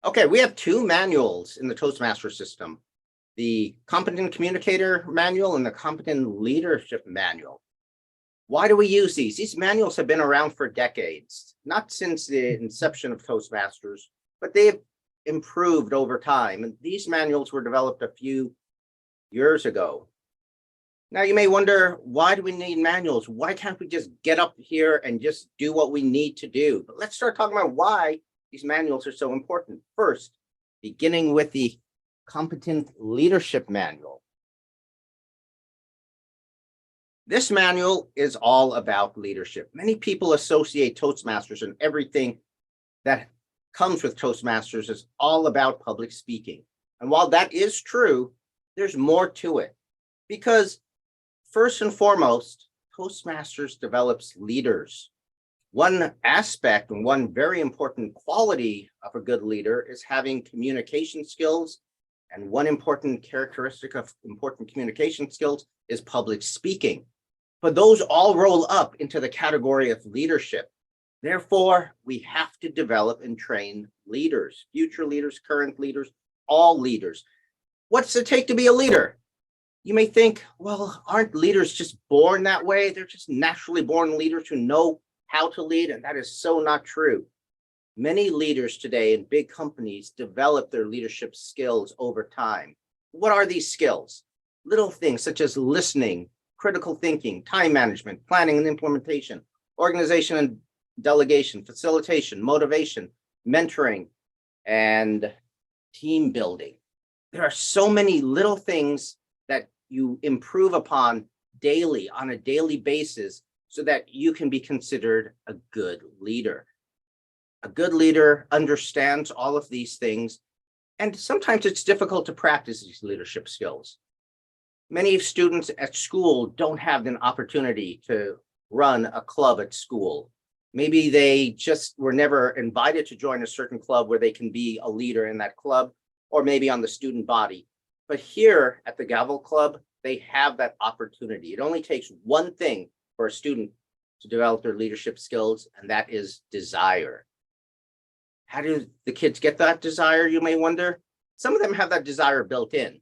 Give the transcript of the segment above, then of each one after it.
Okay, we have two manuals in the Toastmaster system, the Competent Communicator Manual and the Competent Leadership Manual. Why do we use these? These manuals have been around for decades, not since the inception of Toastmasters, but they've improved over time. And these manuals were developed a few years ago. Now you may wonder, why do we need manuals? Why can't we just get up here and just do what we need to do? But let's start talking about why these manuals are so important. First, beginning with the Competent Leadership Manual. This manual is all about leadership. Many people associate Toastmasters and everything that comes with Toastmasters is all about public speaking. And while that is true, there's more to it. Because first and foremost, Toastmasters develops leaders. One aspect and one very important quality of a good leader is having communication skills. And one important characteristic of important communication skills is public speaking. But those all roll up into the category of leadership. Therefore, we have to develop and train leaders, future leaders, current leaders, all leaders. What's it take to be a leader? You may think, well, aren't leaders just born that way? They're just naturally born leaders who know how to lead, and that is so not true. Many leaders today in big companies develop their leadership skills over time. What are these skills? Little things such as listening, critical thinking, time management, planning and implementation, organization and delegation, facilitation, motivation, mentoring, and team building. There are so many little things that you improve upon daily, on a daily basis, so that you can be considered a good leader. A good leader understands all of these things, and sometimes it's difficult to practice these leadership skills. Many students at school don't have an opportunity to run a club at school. Maybe they just were never invited to join a certain club where they can be a leader in that club, or maybe on the student body. But here at the Gavel Club, they have that opportunity. It only takes one thing for a student to develop their leadership skills, and that is desire. How do the kids get that desire, you may wonder? Some of them have that desire built in.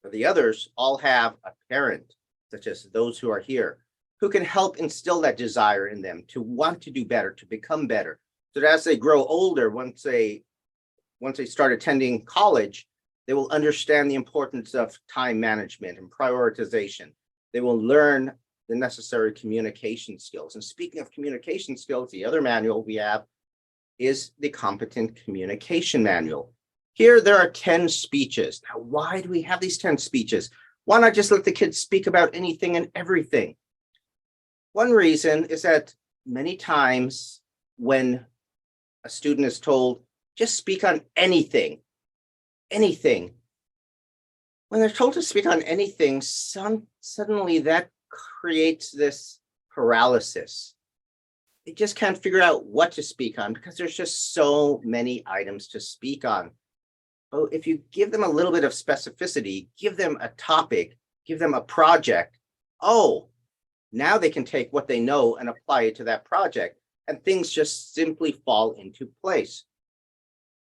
But the others all have a parent, such as those who are here, who can help instill that desire in them to want to do better, to become better. So that as they grow older, once they start attending college, they will understand the importance of time management and prioritization. They will learn the necessary communication skills. And speaking of communication skills, the other manual we have is the Competent Communication Manual. Here, there are 10 speeches. Now, why do we have these 10 speeches? Why not just let the kids speak about anything and everything? One reason is that many times when a student is told, just speak on anything, when they're told to speak on anything, suddenly that creates this paralysis. They just can't figure out what to speak on because there's just so many items to speak on. But if you give them a little bit of specificity, give them a topic, give them a project, now they can take what they know and apply it to that project, and things just simply fall into place.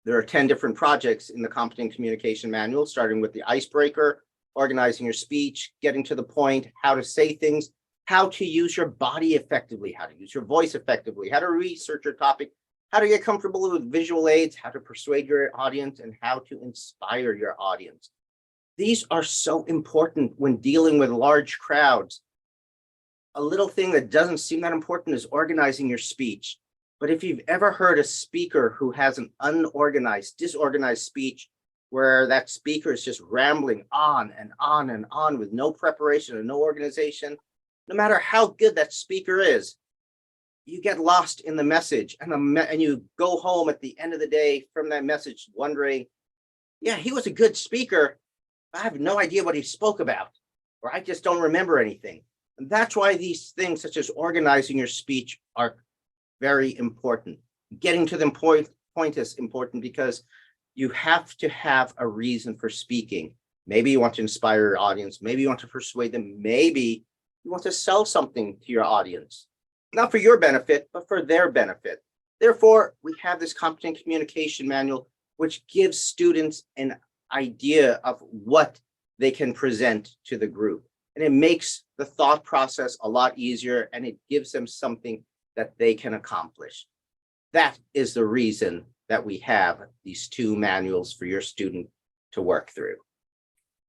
There are 10 different projects in the Competent Communication Manual, starting with the icebreaker, organizing your speech, getting to the point, how to say things, how to use your body effectively, how to use your voice effectively, how to research your topic, how to get comfortable with visual aids, how to persuade your audience, and how to inspire your audience. These are so important when dealing with large crowds. A little thing that doesn't seem that important is organizing your speech. But if you've ever heard a speaker who has an unorganized, disorganized speech, where that speaker is just rambling on and on and on with no preparation and no organization, no matter how good that speaker is, you get lost in the message, and you go home at the end of the day from that message wondering, yeah, he was a good speaker, but I have no idea what he spoke about, or I just don't remember anything. And that's why these things such as organizing your speech are very important. Getting to the point is important because you have to have a reason for speaking. Maybe you want to inspire your audience. Maybe you want to persuade them. Maybe you want to sell something to your audience, not for your benefit, but for their benefit. Therefore, we have this Competent Communication Manual which gives students an idea of what they can present to the group. And it makes the thought process a lot easier, and it gives them something that they can accomplish. That is the reason that we have these two manuals for your student to work through.